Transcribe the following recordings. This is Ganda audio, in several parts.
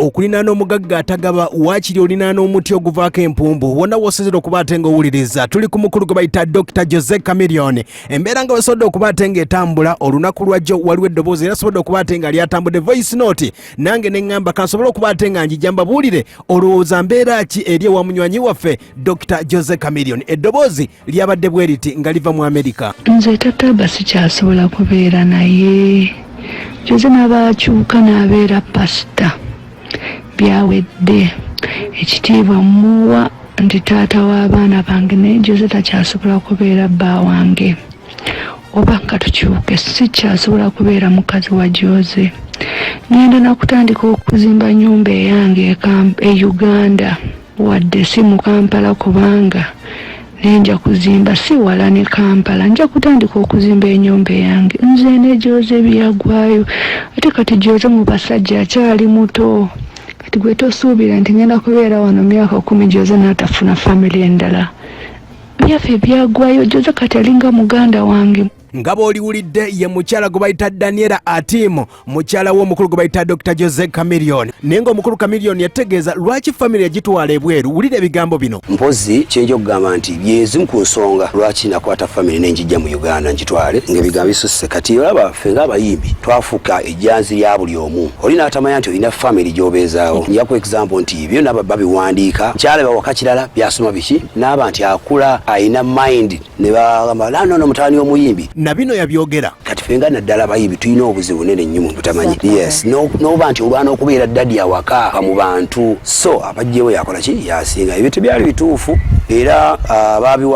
okulina n'omugagga atagaba waakiri olina n'omuti oguvaako empumbu wonna wosizira okuba ate ng'owuliriza tuli ku mukulu gwe bayita Dr. Jose Chameleon embeera nga wesobodde okuba ate ng'etambula olunaku lwajjo waliwo eddoboozi era sobodde okuba ate nga lyatambudde voice note nange ne ŋŋamba kansobole okuba ate nga njijja mbabuulire olowooza mbeera ki eri ewa munywanyi waffe Dr. Jose Chameleon eddoboozi lyabadde bwe riti nga liva mu Amerika. Nze tataba sikyasobola kubeera naye Jose n'abakyuka n'abeera pasita byawedde ekitiibwa muwa nti taata w'abaana bange naye Jose takyasobola kubeera bba wange oba nga tukyuke sikyasobola kubeera mukazi wa Jose. Ngenda nakutandika okuzimba nnyumba eyange e Uganda wadde si mu Kampala kubanga nenja kuzimba si wala ne Kampala nja kutandika okuzimba ennyumba yange nze ne Jose byagwayo ate kati Jose mu basajja akyali muto kati gwe tosuubira nti ngenda kubeera wano myaka 10 Jose n'atafuna family endala byaffe byagwayo Jose kati alinga muganda wange. nga bw'oliwulidde ye mukyala gwe bayita Daniella Atim mukyala w'omukulu gwe bayita Dr. Jose Chameleon naye ng'omukulu Chameleon yategeeza lwaki famire yagitwala ebweru. Wulira ebigambo bino. Mpozi kyenja okugamba nti byezi ku nsonga lwaki nakwata famire nenjijja mu Uganda njitwale ng'ebigambo bisusse kati olaba ffe ng'abayimbi twafuka ejjanzi lya buli omu oli n'atamanya nti olina famire gy'obeezaawo. Njaku example nti ebyo naba babiwandiika kyalaba waka kirala byasoma biki n'aba nti akula ayina mind ne bagamba no mutaani w'omuyimbi na bino yabyogera. Kati fenga naddala abayimbi tulina obuzibu nene nnyo mu butamanyi. Yes n'oba nti olwana okubeera ddadi awaka mu bantu so abajjewo yakola ki yasinga ebyo tebyali bituufu era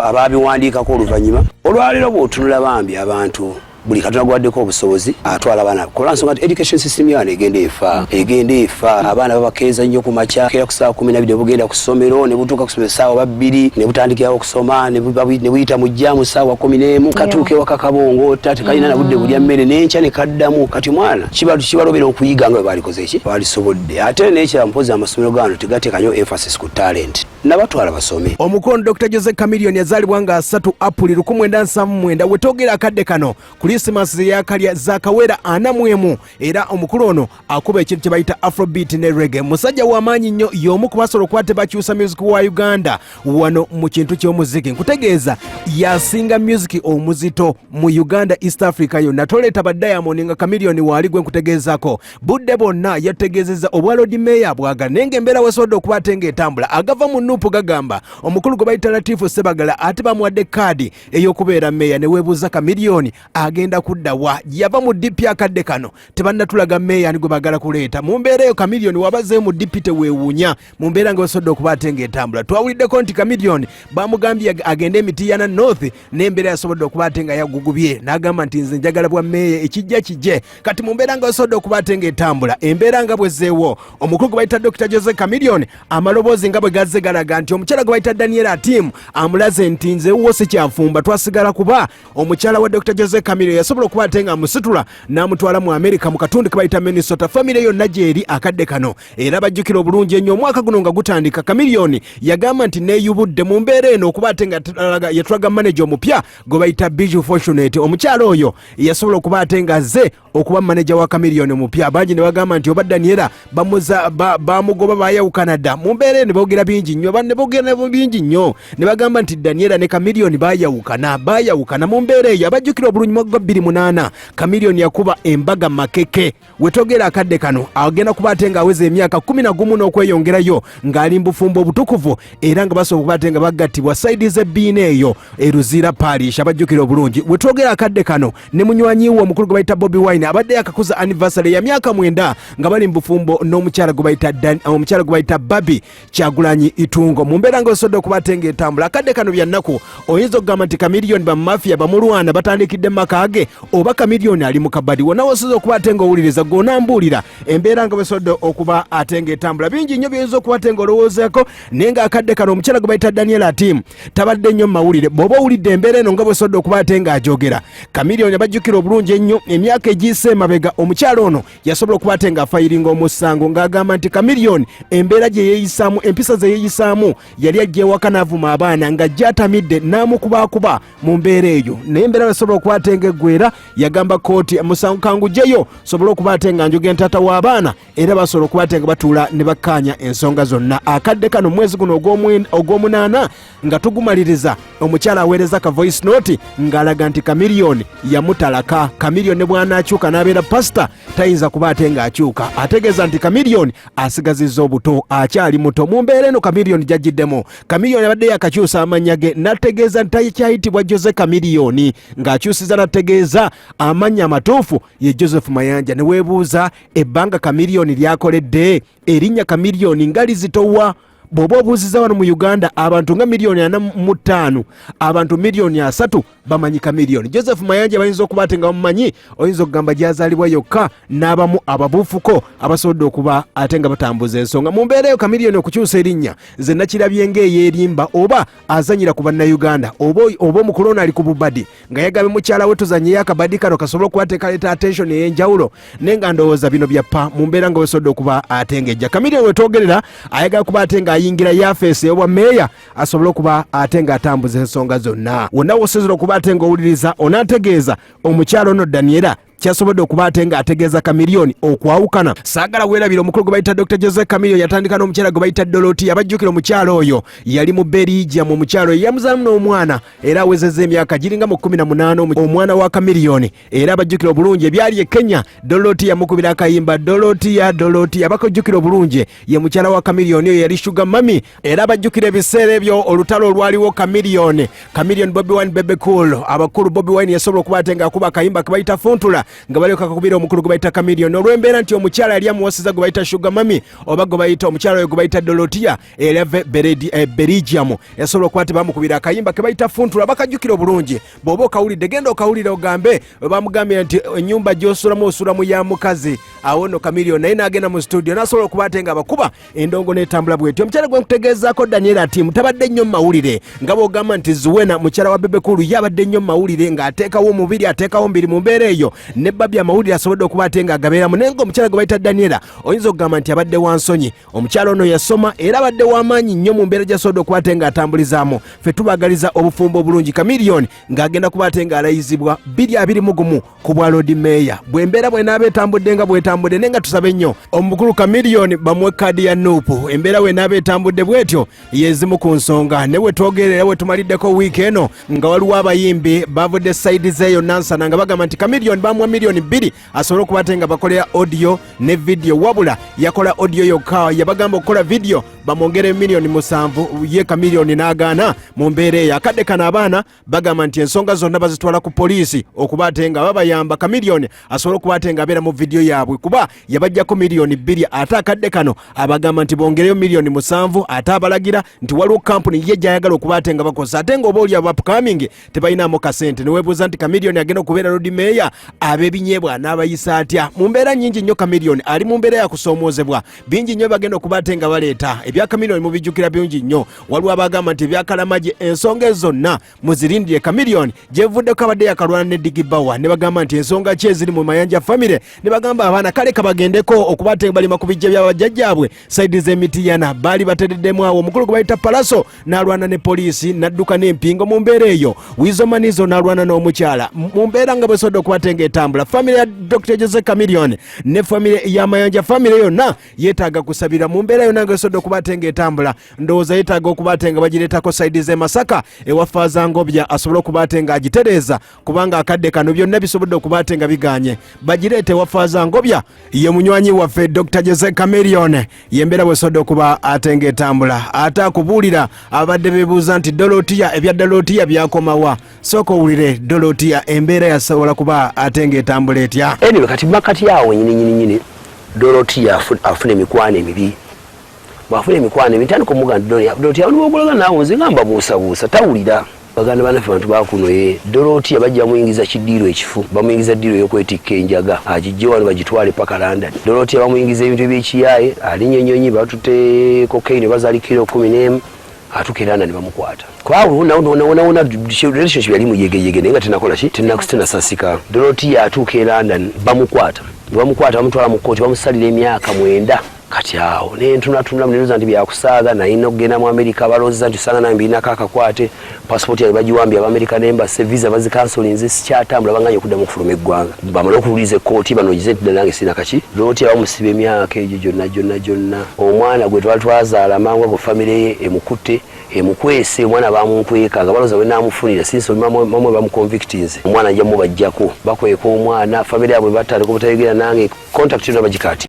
ababiwandiikako oluvannyuma olwaleero bw'otunula bambi abantu buli katonda gwaddeko obusobozi atwala abaana kola nsonga nti education system yano egenda efa abaana babakeeza nnyo ku makya kera ku ssaawa 12 bugenda ku ssomero ne butuuka ku ssomero ssaawa 2 ne butandikirawo okusoma ne buyita mu jjaamu ssaawa 11 katuuka ewaka kabongo tate kalina na budde bulya mmere n'enkya ne kaddamu kati mwana kibalobera okuyiga nga bwe balikoze eki balisobodde ate n'ekirala mpozi amasomero gano tegateeka nnyo emphasis ku talent nabatwala basome. Omukono Dr. Jose Chameleon yazaalibwa nga 3 April 1979 wetogera akadde kano Christmas yakalya zakawera 41 era omukulu ono akuba ekintu kye bayita Afrobeat ne reggae. Musajja w'amaanyi nnyo y'omu ku basobola okuba tebakyusa music wa Uganda wano mu kintu ky'omuziki. Nkutegeeza yasinga music omuzito mu Uganda East Africa yonna toleeta ba Diamond nga Chameleon waali gwe nkutegeezako budde bonna yategeezezza obwalodi meya bwaga nenge embeera wesobodde okuba atenga etambula agava mu nupu gagamba omukulu gwe bayita Latifu Sebagala ate bamuwadde kaadi ey'okubeera meya ne weebuuza Chameleon agenda kuddawa yava mu DP akadde kano tebannatulaga meya ni gwe bagala kuleeta mu mbeera eyo Chameleon wabazeeyo mu DP teweewuunya mu mbeera nga wesobodde okuba atenga etambula. Twawuliddeko nti Chameleon bamugambye agende Mityana North n'embeera yasobodde okuba atenga yagugubye n'agamba nti nze njagala bwa meya ekijja kijje kati mu mbeera nga wesobodde okuba atenga etambula embeera nga bwezeewo omukulu gwe bayita Dr. Jose Chameleon amaloboozi nga bwe gazze galaga nti omukyala gwe bayita Daniella Atim amulaze nti nze wuwo sikyafumba twasigala kuba omukyala wa Dr. Jose Chameleon yasobola okuba atenga amusitula n'amutwala mu Amerika mu katundu ke bayita Minnesota famire yonna gyeri akadde kano era bajjukira obulungi ennyo omwaka guno nga gutandika Chameleon yagamba nti neeyubudde mu mbeera eno okuba atenga yatulaga manager omupya gwe bayita Bijou Fortunate omukyala oyo yasobola okuba atenga azze okuba manager wa Chameleon omupya bangi ne bagamba nti oba Daniella bamugoba bayawukana dda mu mbeera ne boogera bingi nnyo ne boogera bingi nnyo ne bagamba nti Daniella ne Chameleon bayawukana mu mbeera eyo abajjukira obulungi mu 2008 Chameleon yakuba embaga makeke wetogera akadde kano agenda kuba atenga aweza emyaka 11 n'okweyongerayo ng'ali mbufumbo obutukuvu era nga basobola okuba atenga bagattibwa saidi z'ebbiina eyo eruzira parish abajjukira obulungi wetogera akadde kano ne munywanyi we omukulu gwe bayita Bobi Wine abadde akakuza anniversary ya myaka 9 nga bali mbufumbo n'omukyala gwe bayita Babi Kyagulanyi Itungo mu mbeera nga osodde okuba atenga etambula akadde kano byannaku oyinza okugamba nti Chameleon bamafia bamulwana batandikidde makage oba Chameleon ali mu kabadi wonna wasoze okuba atenga owuliriza gonambuulira embeera nga bwesodde okuba atenga etambula bingi nnyo byinza okuba atenga olowoozaako naye nga akadde kano omukyala gwe bayita Daniella Atim tabadde nnyo mu mawulire bw'oba owulidde embeera eno nga bwesodde okuba atenga ajogera Chameleon abajjukira obulungi ennyo emyaka egiyise emabega omukyala ono yasobola okuba atenga afayiringa omusango ng'agamba nti Chameleon embeera gye yeeyisaamu empisa ze yeeyisaamu yali ajja ewaka n'avuma abaana nga gy'atamidde n'amukubaakuba mu mbeera eyo naye embeera basobola okuba atenga Kagwera yagamba kooti musango kangujeyo sobola okuba ate nga njoge ntata w'abaana era basobola okuba ate nga batuula ne bakkaanya ensonga zonna. Akadde kano mwezi guno ogw'omunaana nga tugumaliriza omukyala aweereza ka voice note ng'alaga nti Chameleon yamutalaka. Chameleon ne bw'anaakyuka n'abeera pasita tayinza kuba ate ng'akyuka. Ategeeza nti Chameleon asigazizza obuto, akyali muto. Mu mbeera eno Chameleon gy'agiddemu, Chameleon abadde yakakyusa amannya ge n'ategeeza nti takyayitibwa Jose Chameleon, ng'akyusiza n'ategeeza amannya amatuufu ye Joseph Mayanja. Ne weebuuza ebbanga Chameleon lyakoledde erinnya Chameleon nga lizitowa. Bw'oba obuuziza wano mu Uganda abantu nga 445 abantu 300,000 bamanyi Chameleon. Joseph Mayanja bayinza okuba ate nga bamumanyi, oyinza okugamba gyazaalibwa yokka n'abamu ababuufuko abasobodde okuba ate nga batambuza ensonga. Mu mbeera eyo Chameleon okukyusa erinnya nze nakirabye ng'eyeerimba oba azanyira ku bannayuganda oba omukulona ali ku bubadi nga yagambye mukyala we tuzanyeyo akabadi kano kasobola okuba ate kaleeta attention ey'enjawulo naye nga ndowooza bino byappa mu mbeera nga wesobodde okuba ate ng'ejja. Chameleon wetwogerera ayagala kuba ate nga ayingira yafeesi ey'obwa meeya asobole okuba ate ng'atambuza ensonga zonna. Wonna wosezera okuba ate ng'owuliriza onaategeeza omukyalo ono Daniella kyasobodde okuba ate ng'ategeeza Chameleon okwawukana. Saagala weerabira omukulu gwe bayita Dr. Jose Chameleon yatandika n'omukyala gwe bayita Dorothy. Abajjukira omukyalo oyo yali mu Belgium, omukyalo oyo yamuzaamu n'omwana era awezezza emyaka giringa mu 18 omwana wa Chameleon. Era abajjukira obulungi ebyali e Kenya Dorothy yamukubira akayimba Dorothy abakojjukira obulungi ye mukyala wa Chameleon oyo yali Sugar Mami. Era abajjukira ebiseera ebyo olutalo olwaliwo Chameleon Bobby Wine Bebe Cool abakulu Bobby Wine yasobola okuba ate ng'akuba akayimba ke bayita Funtula nga balyoka kakubira omukulu gwe bayita Chameleon olw'embeera nti omukyala yali amuwasiza gwe bayita Sugar Mami oba gwe bayita omukyala oyo gwe bayita Dorothy era Belgium yasobola okuba ate bamukubira akayimba ke bayita Funtula. Bakajjukira obulungi bw'oba okawulidde genda okawulira ogambe bamugambye nti ennyumba gy'osulamu osulamu ya mukazi awo nno Chameleon naye n'agenda mu studio n'asobola okuba ate nga abakuba endongo n'etambula bw'etyo. Omukyala gwe nkutegeezaako Daniella Atim tabadde nnyo mu mawulire nga bw'ogamba nti Zuwena mukyala wa Bebe Cool ye abadde nnyo mu mawulire ng'ateekawo omubiri ateekawo mbiri mu mbeera eyo ne babbi amawulire asobodde okuba ate ng'agabeeramu naye ng'omukyala gwe bayita Daniella oyinza okugamba nti abadde wa nsonyi. Omukyala ono yasoma era abadde w'amaanyi nnyo mu mbeera gy'asobodde okuba ate ng'atambulizaamu. Ffe tubagaliza obufumbo obulungi Chameleon ng'agenda kuba ate ng'alayizibwa 2021 ku bwa Lord Mayor. Bw'embeera bw'enaaba etambudde nga bw'etambudde naye nga tusabe nnyo omukulu Chameleon bamuwe kkaadi ya Nuupu. Embeera bw'enaaba etambudde bw'etyo yezimu ku nsonga ne wetwogerera wetumaliddeko wiiki eno nga waliwo abayimbi bavudde sayidi zeeyo nansana nga bagamba nti Chameleon bamuwa $2,000,000 asobole okuba ate nga bakolera audio ne video wabula yakola audio yokka yabagamba okukola video bamwongere $7,000,000 ye Chameleon n'agaana mu mbeera eyo. Akadde kano abaana bagamba nti ensonga zonna bazitwala ku poliisi okuba ate nga babayamba Chameleon asobole okuba ate nga abeera mu video yaabwe kuba yabajjako $2,000,000 ate akadde kano abagamba nti bongereyo $7,000,000 ate abalagira nti waliwo kampuni ye gy'ayagala okuba ate nga bakosa ate nga oba oli upcoming tebalinamu kasente. Ne weebuuza nti Chameleon agenda okubeera Lord Mayor ab'ebinyeebwa n'abayisa atya. Mu mbeera nnyingi nnyo Chameleon ali mu mbeera ya kusoomoozebwa bingi nnyo bagenda okuba ate nga baleeta ebya Chameleon mubijjukira bingi nnyo. Waliwo abagamba nti ebyakalamaje ensonga zonna muzirindire Chameleon gyevuddeko abadde yakalwana ne Digibawa ne bagamba nti ensonga ki eziri mu Mayanja family ne bagamba abaana kale kabagendeko okuba ate balima ku bijja by'abajjajjaabwe sayidi z'Emityana baali batereddemu awo. Omukulu gwe bayita Palaso n'alwana ne poliisi n'adduka n'empingo mu mbeera eyo. Wizomanizo n'alwana n'omukyala mu mbeera nga bwesobodde okuba ate ng'etambula. Family ya Dr. Jose Chameleon ne family ya Mayanja family yonna yeetaaga kusabira mu mbeera yonna ng'esobodde okuba ate ng'etambula. Ndowooza yeetaaga okuba ate nga bagireetako sayidi z'e Masaka ewafaaza Anobye asobole okuba ate ng'agitereeza kubanga akadde kano byonna bisobodde okuba ate nga biganye. Bagireete ewafaaza Anobye ye munywanyi waffe Dr. Jose Chameleon yembeera bwesobodde okuba ate ng'etambula. Ate akubuulira abadde beebuuza nti ebya Dorothy byakomawa. Sooka owulire Dorothy embeera yasobola kuba ate ng'etambula etya. Anyway kati makati awo nyini Dorothy afuna emikwano emibi. Bwafuna emikwano emibi tandika omugamba Dorothy oli wogologa naawe nze ngamba buusabuusa tawulira. Baganda banaffe bantu bakuno ye Dorothy bajja muyingiza kidiiro ekifu bamuyingiza diiro y'okwetikka enjaga agijje wano bagitwale paka London. Dorothy bamuyingiza ebintu eby'ekiyaye alinnye ennyonyi batutte cocaine bazaali kilo 11 atukira ne bamukwata. Kwawo naona relationship yali muyegeyege naye nga tenakola ki tenasasika. Dorothy atuuka e London bamukwata bamutwala mu kkooti bamusalira emyaka 9 kati awo ne ntunatunda mniruza nti byakusaaga nayina okugenda mu America balooza nti usanga nambi nako akakwate passport yali bagiwambye American Embassy visa bazikansolinze sikyatambula banganya okudda mu kufuluma eggwanga bamala okuwuliza ekkooti banogize nti nange sina kaki looti abamusiba emyaka egyo gyonna omwana gwe twali twazaala mangu ago famire ye emukutte emukwese omwana bamunkweka nga balooza bwe naamufunira sinsi mamwe bamuconvictinze omwana ajja mubajjako bakweka omwana famire yabwe batandika obutayogera nange contact yonna bagikati